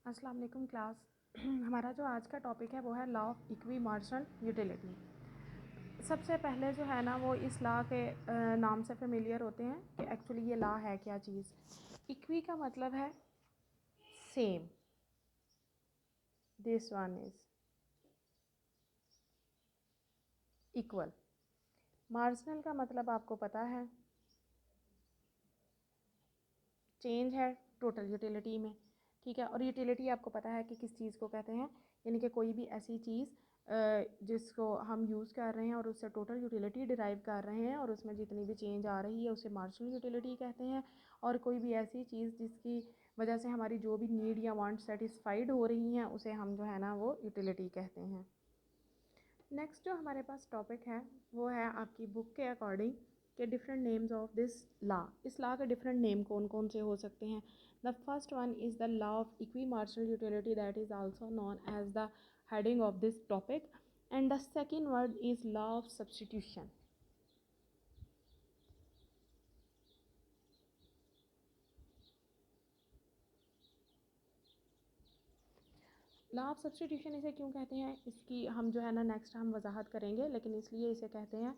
अस्सलाम वालेकुम क्लास। हमारा जो आज का टॉपिक है वो है law of equi marginal utility. सबसे पहले जो है ना वो इस लॉ के नाम से फेमिलियर होते हैं कि एक्चुअली ये लॉ है क्या चीज़। इक्वी का मतलब है same, this one is equal. Marginal का मतलब आपको पता है चेंज है टोटल यूटिलिटी में, ठीक है। और यूटिलिटी आपको पता है कि किस चीज़ को कहते हैं, यानी कि कोई भी ऐसी चीज़ जिसको हम यूज़ कर रहे हैं और उससे टोटल यूटिलिटी डिराइव कर रहे हैं और उसमें जितनी भी चेंज आ रही है उसे मार्जिनल यूटिलिटी कहते हैं। और कोई भी ऐसी चीज़ जिसकी वजह से हमारी जो भी नीड या वांट सेटिस्फाइड हो रही हैं उसे हम जो है ना वो यूटिलिटी कहते हैं। नेक्स्ट जो हमारे पास टॉपिक है वो है आपकी बुक के अकॉर्डिंग के different names of this law. इस लॉ के डिफरेंट नेम कौन कौन से हो सकते हैं। The first one is the law of equi marginal utility, that is also known as the heading of this topic. And the second word is law of substitution. Law of substitution इसे क्यों कहते हैं, इसकी हम जो है ना next हम वजाहत करेंगे, लेकिन इसलिए इसे कहते हैं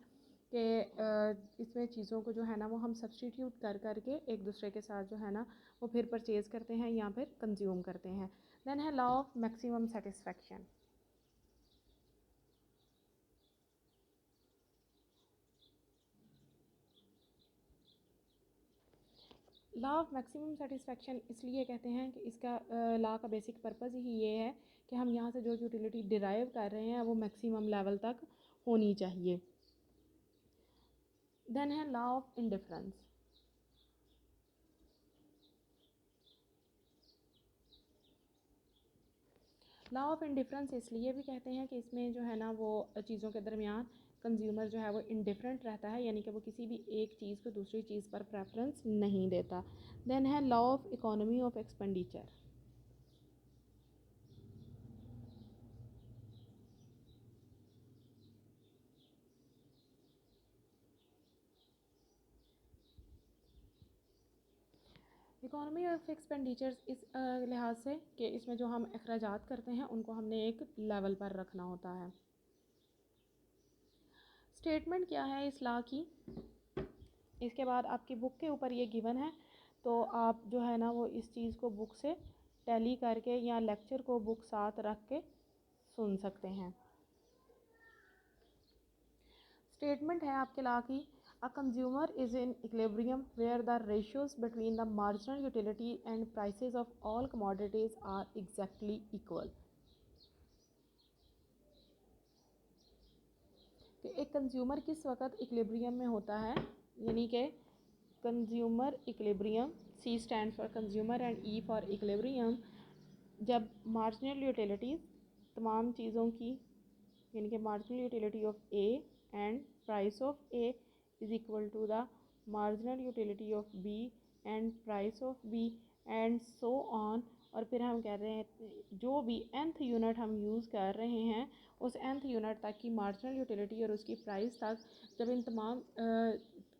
कि इसमें चीज़ों को जो है ना वो हम सब्सटीट्यूट कर करके एक दूसरे के साथ जो है ना वो फिर परचेज़ करते हैं या फिर कंज्यूम करते हैं। देन है law of maximum satisfaction. Law of maximum satisfaction इसलिए कहते हैं कि इसका लॉ का बेसिक पर्पज़ ही ये है कि हम यहाँ से जो यूटिलिटी डिराइव कर रहे हैं वो मैक्सिमम लेवल तक होनी चाहिए। देन है law of indifference. Law of indifference इसलिए भी कहते हैं कि इसमें जो है ना वो चीज़ों के दरमियान कंज्यूमर जो है वो इंडिफरेंट रहता है, यानी कि वो किसी भी एक चीज़ को दूसरी चीज़ पर प्रेफरेंस नहीं देता। देन है law of economy of expenditure. Economy of expenditures इस लिहाज से कि इसमें जो हम अखराजात करते हैं उनको हमने एक लेवल पर रखना होता है। स्टेटमेंट क्या है इस लॉ की, इसके बाद आपकी बुक के ऊपर ये गिवन है, तो आप जो है ना वो इस चीज़ को बुक से टैली करके या लेक्चर को बुक साथ रख के सुन सकते हैं। स्टेटमेंट है आपके लॉ की, a consumer is in equilibrium where the ratios between the marginal utility and prices of all commodities are exactly equal. कि एक कंज्यूमर किस वक्त इक्विलिब्रियम में होता है, यानी कि consumer equilibrium, C stand for consumer and E for equilibrium, जब मार्जिनल यूटिलिटीज़ तमाम चीज़ों की, यानी कि marginal utility of A and price of A is equal to the marginal utility of B and price of B and so on. और फिर हम कह रहे हैं जो भी nth यूनिट हम यूज़ कर रहे हैं उस nth यूनिट तक की मार्जिनल यूटिलिटी और उसकी प्राइस तक, जब इन तमाम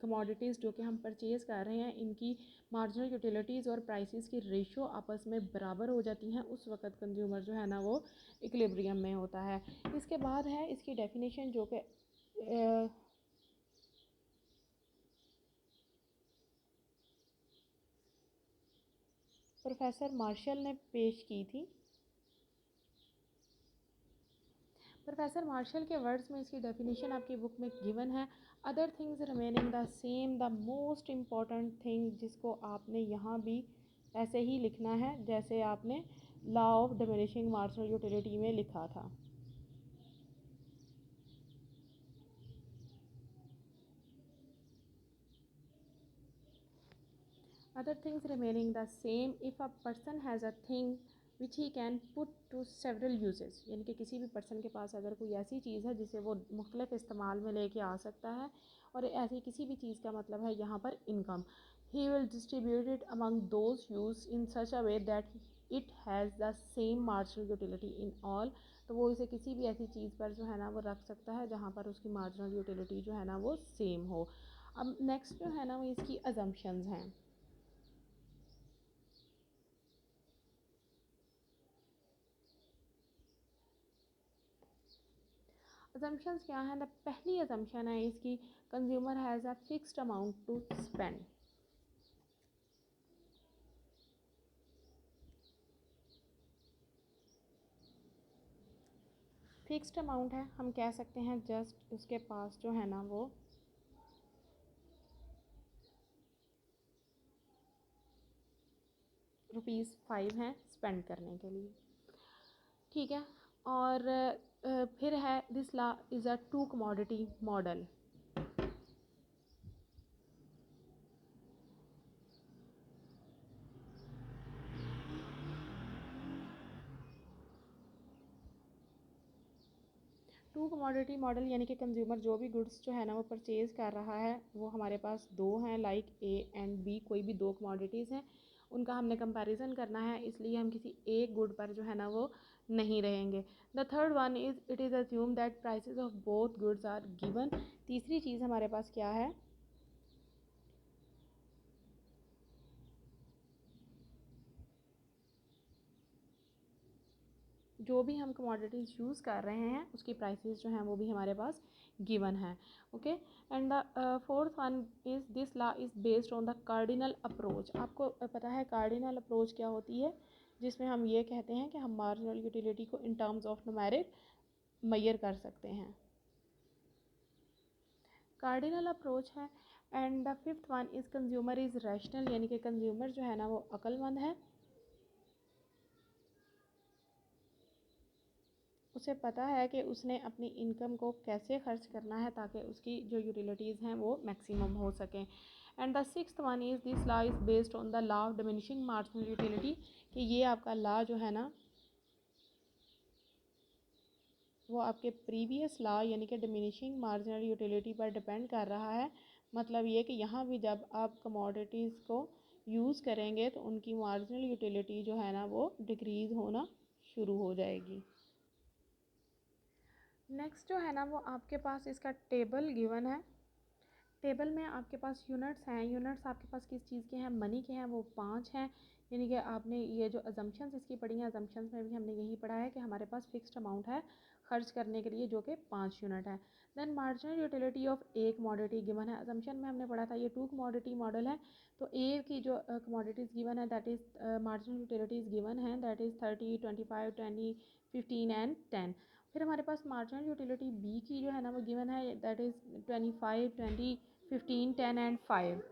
कमोडिटीज़ जो कि हम परचेज़ कर रहे हैं इनकी मार्जिनल यूटिलिटीज़ और प्राइसेस की रेशो आपस में बराबर हो जाती हैं, उस वक़्त कंज्यूमर जो है ना वो इक्विलिब्रियम में होता है। इसके बाद है इसकी डेफिनेशन जो कि प्रोफेसर मार्शल ने पेश की थी। प्रोफेसर मार्शल के वर्ड्स में इसकी डेफिनेशन आपकी बुक में गिवन है, other things remaining the same, the most important thing, जिसको आपने यहाँ भी ऐसे ही लिखना है जैसे आपने law of diminishing marginal utility में लिखा था। Other things remaining the same if a person has a thing which he can put to several uses, यानी कि किसी भी पर्सन के पास अगर कोई ऐसी चीज़ है जिसे वो मुख्तलिफ इस्तेमाल में लेके आ सकता है, और ऐसी किसी भी चीज़ का मतलब है यहाँ पर income, he will distribute it among those use in such a way that it has the same marginal utility in all। तो वो इसे किसी भी ऐसी चीज़ पर जो है ना वो रख सकता है जहाँ पर उसकी मार्जिनल यूटिलिटी जो है ना वो सेम हो। अब नेक्स्ट जो है ना वो इसकी अजम्पशंस हैं। अजम्पशंस क्या हैं? द पहली अजम्पशन है इसकी, consumer has a fixed amount to spend. Fixed amount है, हम कह सकते हैं जस्ट उसके पास जो है ना वो ₹5 हैं स्पेंड करने के लिए, ठीक है। और फिर है this law is a two commodity model. Two commodity model यानी कि कंज्यूमर जो भी गुड्स जो है ना वो परचेज़ कर रहा है वो हमारे पास दो हैं, लाइक ए एंड बी, कोई भी दो कमोडिटीज़ हैं, उनका हमने कंपैरिजन करना है, इसलिए हम किसी एक गुड पर जो है ना वो नहीं रहेंगे। The third one is it is assume that prices of both goods are given. तीसरी चीज़ हमारे पास क्या है? जो भी हम कमोडिटीज़ यूज़ कर रहे हैं उसकी प्राइसेस जो हैं वो भी हमारे पास गिवन है, okay. And the fourth one is this law is based on the cardinal approach. आपको पता है कार्डिनल अप्रोच क्या होती है? जिसमें हम ये कहते हैं कि हम मार्जिनल यूटिलिटी को in terms of numeric measure कर सकते हैं, कार्डिनल अप्रोच है। And the fifth one is consumer is rational, यानी कि कंज्यूमर जो है ना वो अक्लमंद है, उसे पता है कि उसने अपनी इनकम को कैसे खर्च करना है ताकि उसकी जो यूटिलिटीज़ हैं वो मैक्सिमम हो सकें। And the sixth one is this law is based on the law of diminishing marginal utility, कि ये आपका लॉ जो है ना वो आपके प्रीवियस लॉ यानी कि डिमिनिशिंग मार्जिनल यूटिलिटी पर डिपेंड कर रहा है। मतलब ये कि यहाँ भी जब आप कमोडिटीज़ को यूज़ करेंगे तो उनकी मार्जिनल यूटिलिटी जो है ना वो डिक्रीज़ होना शुरू हो जाएगी। नेक्स्ट जो है ना वो आपके पास इसका टेबल गिवन है। टेबल में आपके पास यूनिट्स हैं, यूनिट्स आपके पास किस चीज़ के हैं? मनी के हैं, वो 5 हैं। यानी कि आपने ये जो अजम्पशंस इसकी पढ़ी हैं, अजम्पशंस में भी हमने यही पढ़ा है कि हमारे पास फिक्स्ड अमाउंट है खर्च करने के लिए जो कि 5 यूनिट है। Then marginal utility of a commodity given है, अजम्पशन में हमने पढ़ा था ये टू कमोडिटी मॉडल है। तो ए की जो कमोडिटीज़ गिवन है that is marginal utilities given है दैट इज़ 30, 25, 20, 15 एंड 10। फिर हमारे पास मार्जिनल यूटिलिटी बी की जो है ना वो गिवन है दैट इज़ 25, 20, 15, 10 एंड 5।